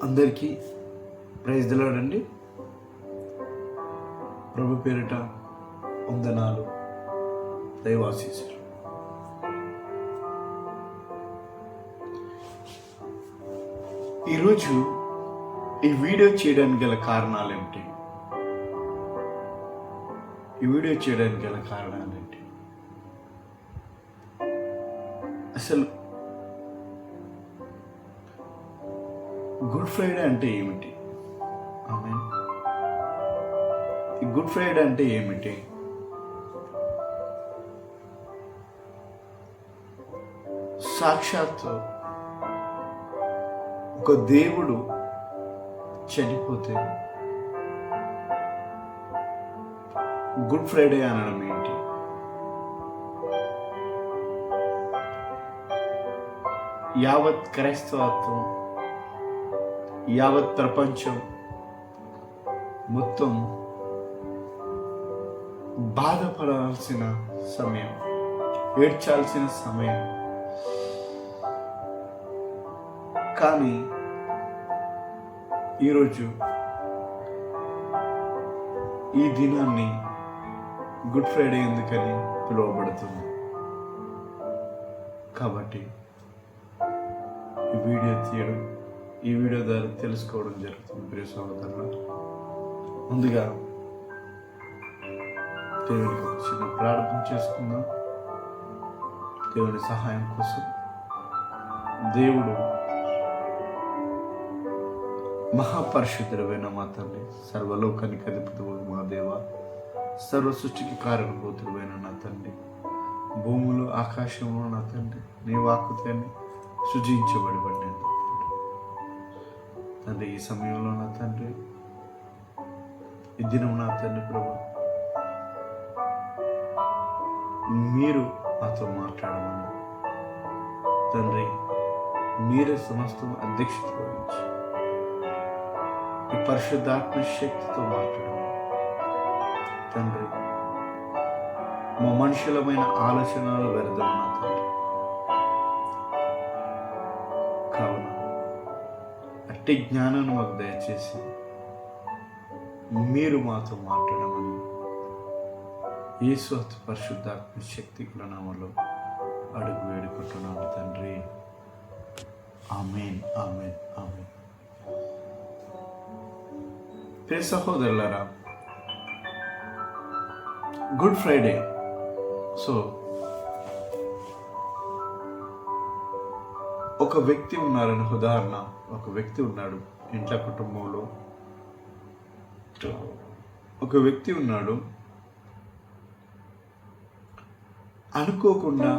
అందరికీ praise the lord అండి. ప్రభు పేరిట వందనాలు, దైవాశీస్సులు. ఈరోజు ఈ వీడియో చేయడానికి గల కారణాలు ఏమిటి? అసలు గుడ్ ఫ్రైడే అంటే ఏమిటి? ఆమేన్. ఈ గుడ్ ఫ్రైడే అంటే ఏమిటి? సాక్షాత్తు ఒక దేవుడు చనిపోతే గుడ్ ఫ్రైడే అనడం ఏంటి? యావత్ క్రైస్తవత్వం, యావత్ ప్రపంచం మొత్తం బాధపడాల్సిన సమయం, ఏడ్చాల్సిన సమయం. కానీ ఈరోజు ఈ దినాన్ని గుడ్ ఫ్రైడే ఎందుకని పిలువబడుతుంది? కాబట్టి ఈ వీడియో తీయడం, ఈ వీడియో ద్వారా తెలుసుకోవడం జరుగుతుంది. ప్రియ సహోదరులు, ముందుగా దేవునికి ఒక చిన్న ప్రార్థన చేసుకుందాం. దేవుని సహాయం కోసం. దేవుడు మహాపరిశుద్ధుడైన మా తండ్రి, సర్వలోకానికి అధిపతివైన మా దేవ, సర్వ సృష్టికి కారణభూతుడైన నా తండ్రి, భూములు ఆకాశంలో నా తండ్రి నీ వాక్కుతోనే సృజించబడి తండ్రి, ఈ సమయంలో నా తండ్రి, ఈ దినం నా తండ్రి ప్రభు, మీరు మాతో మాట్లాడమని తండ్రి, మీరే సమస్తం అధ్యక్షత వహించి ఈ పరిశుద్ధాత్మ శక్తితో మాట్లాడమని తండ్రి, మా మనుషులమైన ఆలోచనలు వ్యర్థం నా తండ్రి. కావున అట్టి జ్ఞానాన్ని మాకు దయచేసి మీరు మాతో మాట్లాడమని యేసు పరిశుద్ధాత్మ శక్తి నామములో అడుగు వేడుకుంటున్నాను తండ్రి. ఆమేన్, ఆమేన్, ఆమేన్. ప్రియ సహోదరులారా, గుడ్ ఫ్రైడే. సో ఒక వ్యక్తి ఉన్నారని ఉదాహరణ, ఒక వ్యక్తి ఉన్నాడు ఇంట్లో, కుటుంబంలో ఒక వ్యక్తి ఉన్నాడు. అనుకోకుండా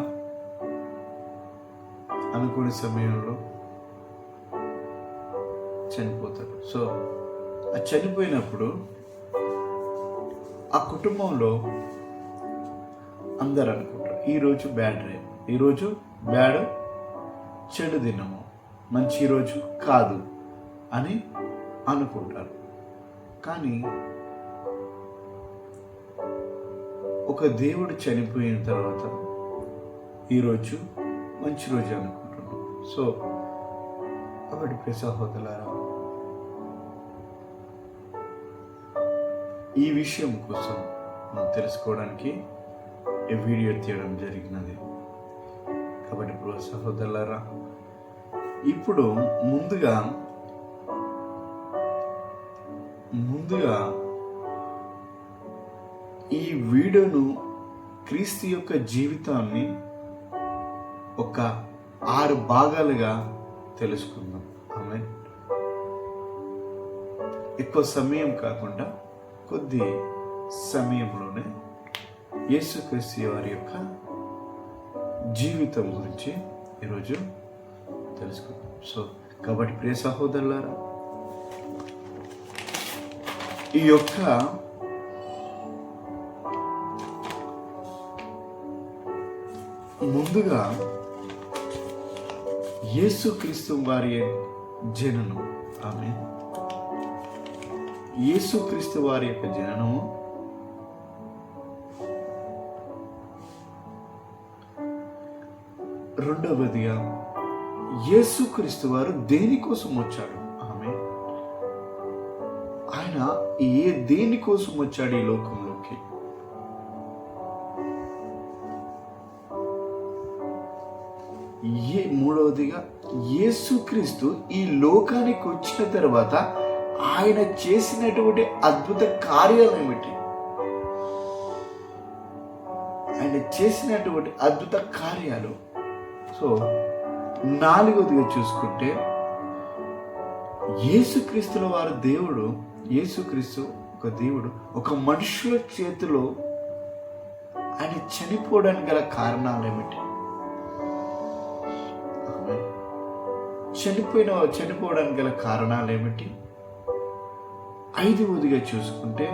అనుకోని సమయంలో చనిపోతాడు. సో ఆ చనిపోయినప్పుడు ఆ కుటుంబంలో అందరు అనుకుంటారు, ఈరోజు బ్యాడ్ డే, ఈరోజు బ్యాడ్ చెడు దినము, మంచి రోజు కాదు అని అనుకుంటారు. కానీ ఒక దేవుడు చనిపోయిన తర్వాత ఈరోజు మంచి రోజు అనుకుంటున్నాం. సో కాబట్టి ప్రియ సహోదరులారా, ఈ విషయం కోసం మనం తెలుసుకోవడానికి ఈ వీడియో తీయడం జరిగినది. కాబట్టి ప్రియ సహోదరులారా, ఇప్పుడు ముందుగా ఈ వీడియోను, క్రీస్తు యొక్క జీవితాన్ని ఒక 6 భాగాలుగా తెలుసుకుందాం. ఆమేన్. ఎక్కువ సమయం కాకుండా కొద్ది సమయంలోనే యేసుక్రీస్తు వారి యొక్క జీవితం గురించి ఈరోజు తెలుసుకుందాం. సో కాబట్టి ప్రియ సహోదరులారా, ఈ యొక్క ముందుగా యేసుక్రీస్తు వారి జననం. ఆమేన్. యేసుక్రీస్తు వారి యొక్క జననము రెండవదిగా యేసుక్రీస్తు వారు దేనికోసం వచ్చాడు? ఆమేన్. దేనికోసం వచ్చాడు ఈ లోకంలోకి? మూడవదిగా, యేసుక్రీస్తు ఈ లోకానికి వచ్చిన తర్వాత ఆయన చేసినటువంటి అద్భుత కార్యాలు ఏమిటి? ఆయన చేసినటువంటి అద్భుత కార్యాలు. సో నాలుగవదిగా చూసుకుంటే, యేసుక్రీస్తుల వారు దేవుడు. యేసుక్రీస్తు ఒక దేవుడు. ఒక మనుషుల చేతిలో ఆయన చనిపోవడానికి గల కారణాలు ఏమిటి? చనిపోవడానికి గల కారణాలు ఏమిటి? ఐదవదిగా చూసుకుంటే,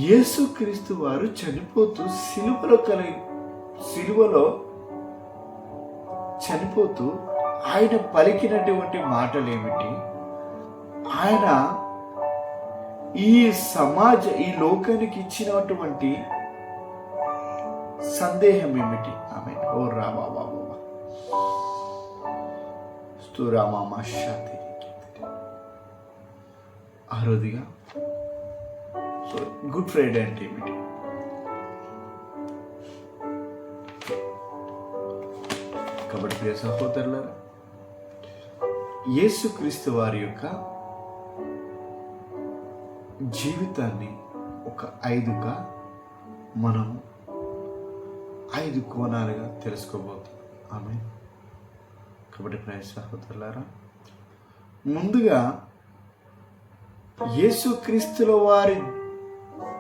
యేసుక్రీస్తు వారు చనిపోతూ సిలువలో చనిపోతూ ఆయన పలికినటువంటి మాటలు ఏమిటి? ఆయన ఈ లోకానికి ఇచ్చినటువంటి సందేహం ఏమిటి? ఆమె ఓ రామా బాబా ఆరోదిగా, సో గుడ్ ఫ్రైడే అంటే ఏమిటి? కాబట్టి ప్రియ సహోదరులారా, యేసుక్రీస్తు వారి యొక్క జీవితాన్ని ఒక 5గా మనం 5 కోణాలుగా తెలుసుకోబోతున్నాం. ఆమె కాబట్టి ప్రియ సహోదరులారా, ముందుగా యేసుక్రీస్తుల వారి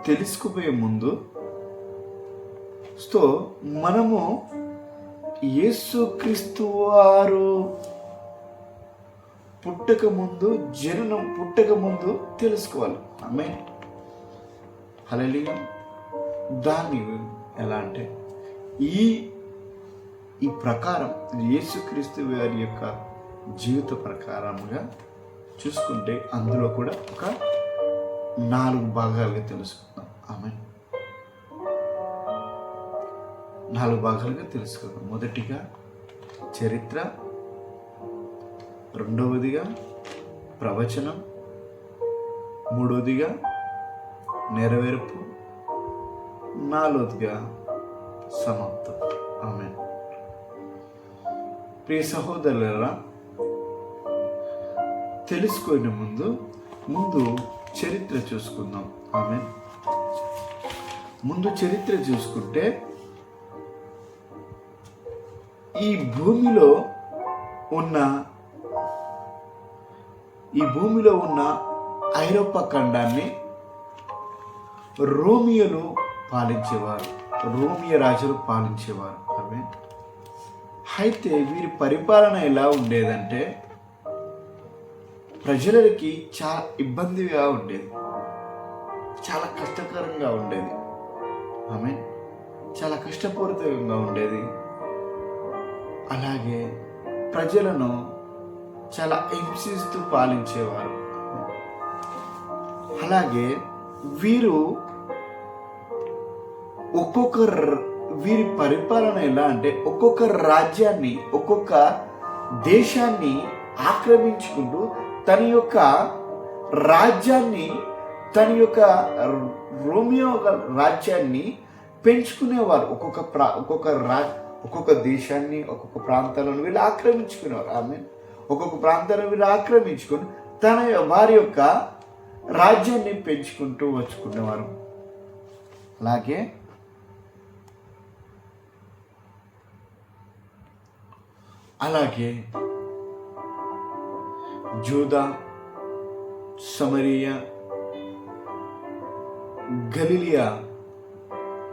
తెలుసుకుపోయే ముందు మనము యేసుక్రీస్తు వారు పుట్టక ముందు తెలుసుకోవాలి. ఆమె హల్లెలూయా. దాన్ని ఎలా అంటే ఈ ప్రకారం యేసుక్రీస్తు వారి యొక్క జీవిత ప్రకారంగా చూసుకుంటే అందులో కూడా ఒక 4 భాగాలుగా తెలుసుకుందాం. ఆమె 4 భాగాలుగా తెలుసుకుందాం. మొదటిగా చరిత్ర, రెండవదిగా ప్రవచనం, మూడవదిగా నెరవేర్పు, నాలుగవదిగా సమాప్తం. ఆమేన్. ప్రియ సహోదరులారా, తెలుసుకునే ముందు చరిత్ర చూసుకుందాం. ఆమేన్. ముందు చరిత్ర చూసుకుంటే, ఈ భూమిలో ఉన్న ఐరోపా ఖండాన్ని రోమియో రాజులు పాలించేవారు. ఆమేన్. అయితే వీరి పరిపాలన ఎలా ఉండేదంటే, ప్రజలకి చాలా ఇబ్బందిగా ఉండేది, చాలా కష్టకరంగా ఉండేది. ఆమేన్. చాలా కష్టపూరితంగా ఉండేది. అలాగే ప్రజలను చాలా హింసిస్తూ పాలించేవారు. అలాగే వీరి పరిపాలన ఎలా అంటే, ఒక్కొక్క రాజ్యాన్ని, ఒక్కొక్క దేశాన్ని ఆక్రమించుకుంటూ తన యొక్క రాజ్యాన్ని, తన యొక్క రోమియో రాజ్యాన్ని పెంచుకునేవారు. ఒక్కొక్క దేశాన్ని, ఒక్కొక్క ప్రాంతాలను వీళ్ళు ఆక్రమించుకునేవారు. ఆమె ఒక్కొక్క ప్రాంతాలను వీళ్ళు ఆక్రమించుకుని వారి యొక్క రాజ్యాన్ని పెంచుకుంటూ వచ్చుకునేవారు. అలాగే జూదా, సమరియా, గలిలియా,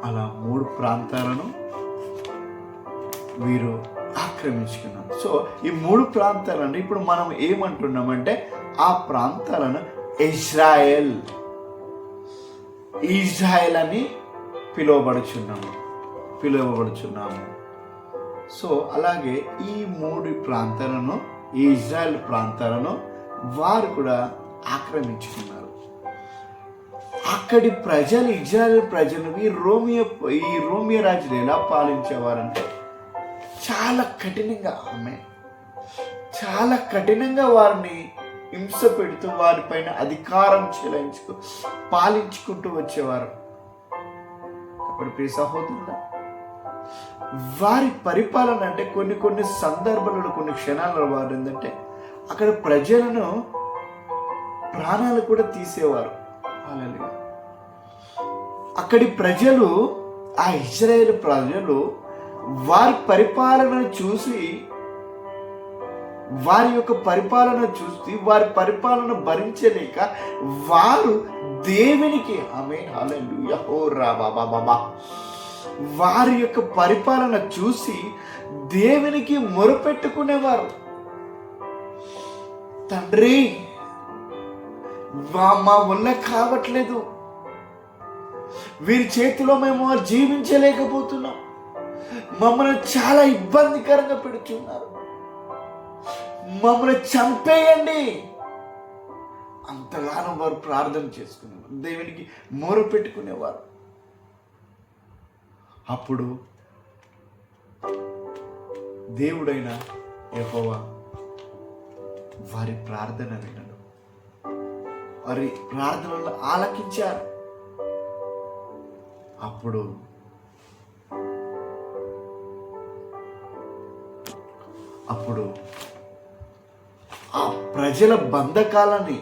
అలా 3 ప్రాంతాలను వీరు ఆక్రమించుకున్నారు. సో ఈ 3 ప్రాంతాలను ఇప్పుడు మనం ఏమంటున్నామంటే, ఆ ప్రాంతాలను ఇజ్రాయెల్ అని పిలువబడుచున్నాము. సో అలాగే ఈ 3 ప్రాంతాలను, ఈ ఇజ్రాయెల్ ప్రాంతాలను వారు కూడా ఆక్రమించుకున్నారు. అక్కడి ఇజ్రాయెల్ ప్రజలు ఈ రోమియో రాజులు ఎలా పాలించేవారంటే, చాలా కఠినంగా వారిని హింస పెడుతూ వారిపైన అధికారం చెలాయించుకు పాలించుకుంటూ వచ్చేవారు. కాబట్టి ప్రియ సహోదరుల, వారి పరిపాలన అంటే కొన్ని సందర్భాలలో కొన్ని క్షణాలలో వారు ఏంటంటే అక్కడ ప్రజలను ప్రాణాలు కూడా తీసేవారు. హల్లెలూయా. అక్కడి ప్రజలు, ఆ ఇశ్రాయేలు ప్రజలు వారి పరిపాలన చూసి, వారి యొక్క పరిపాలన చూసి వారి పరిపాలన భరించలేక వారు దేవునికి ఆమేన్ హల్లెలూయా ఓ రాబాబాబా వారి యొక్క పరిపాలన చూసి దేవునికి మొరపెట్టుకునేవారు. తండ్రి, మా వల్ల కావట్లేదు, వీరి చేతిలో మేము జీవించలేకపోతున్నాం, మమ్మల్ని చాలా ఇబ్బందికరంగా పెడుతున్నారు, మమ్మల్ని చంపేయండి. అంతగానో వారు ప్రార్థన చేసుకునేవారు, దేవునికి మొర పెట్టుకునేవారు. అప్పుడు దేవుడైన యెహోవా వారి ప్రార్థన వినడు, వారి ప్రార్థనలు ఆలకించారు. అప్పుడు ఆ ప్రజల బంధకాలని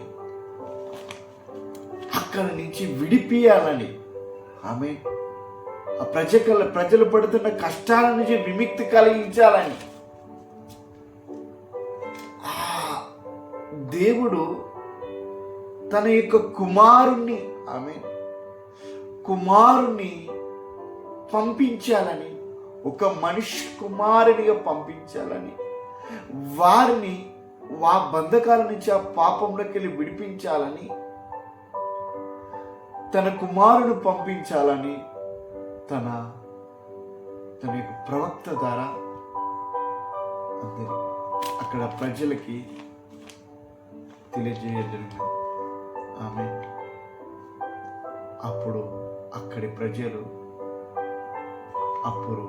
అక్కడి నుంచి విడిపియాలని, ఆమె ఆ ప్రజలు పడుతున్న కష్టాల నుంచి విముక్తి కలిగించాలని దేవుడు తన యొక్క కుమారుణ్ణి పంపించాలని, ఒక మనిషి కుమారునిగా పంపించాలని, వారిని ఆ బంధకాల నుంచి ఆ పాపంలోకి వెళ్ళి విడిపించాలని, తన కుమారుని పంపించాలని తన యొక్క ప్రవక్త ద్వారా అక్కడ ప్రజలకి తెలియజేయగలిగింది. ఆమె అప్పుడు అక్కడి ప్రజలు అప్పుడు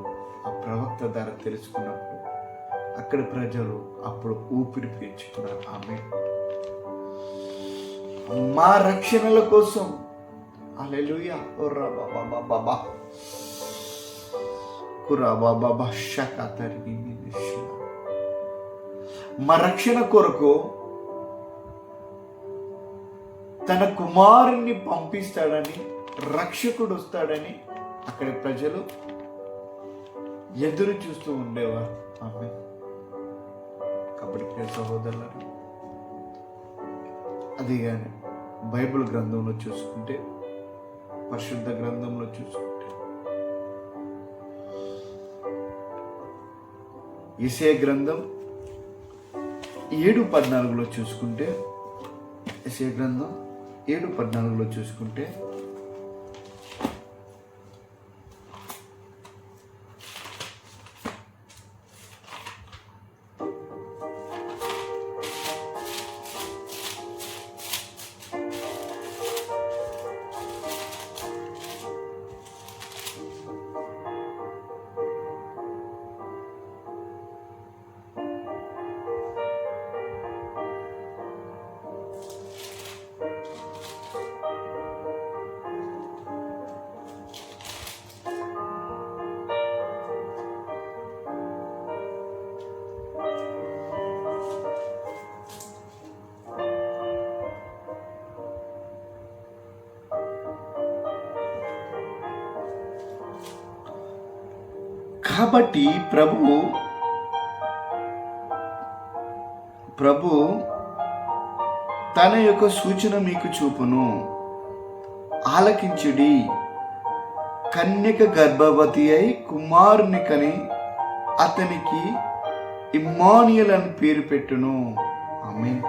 ఆ ప్రవక్త ద్వారా తెలుసుకున్నప్పుడు అక్కడి ప్రజలు అప్పుడు ఊపిరి పీల్చుకున్నారు. ఆమె మా రక్షణల కోసం హల్లెలూయా ఓరా బాబా బాబా కురా బాబా షకతరి మా రక్షణ కొరకు తన కుమారుణ్ణి పంపిస్తాడని, రక్షకుడు వస్తాడని అక్కడి ప్రజలు ఎదురు చూస్తూ ఉండేవారు. ఆమె కాబట్టి సహోదరులను, అది కానీ బైబిల్ గ్రంథంలో చూసుకుంటే, పరిశుద్ధ గ్రంథంలో చూసుకుంటే, యెషయా గ్రంథం 7:14 చూసుకుంటే, యెషయా గ్రంథం 7:14 చూసుకుంటే, కాబట్టి ప్రభు తన యొక్క సూచన మీకు చూపును, ఆలకించుడి. కన్యక గర్భవతి అయి కుమారుని కని అతనికి ఇమ్మానుయేల్ అని పేరు పెట్టును. ఆమేన్.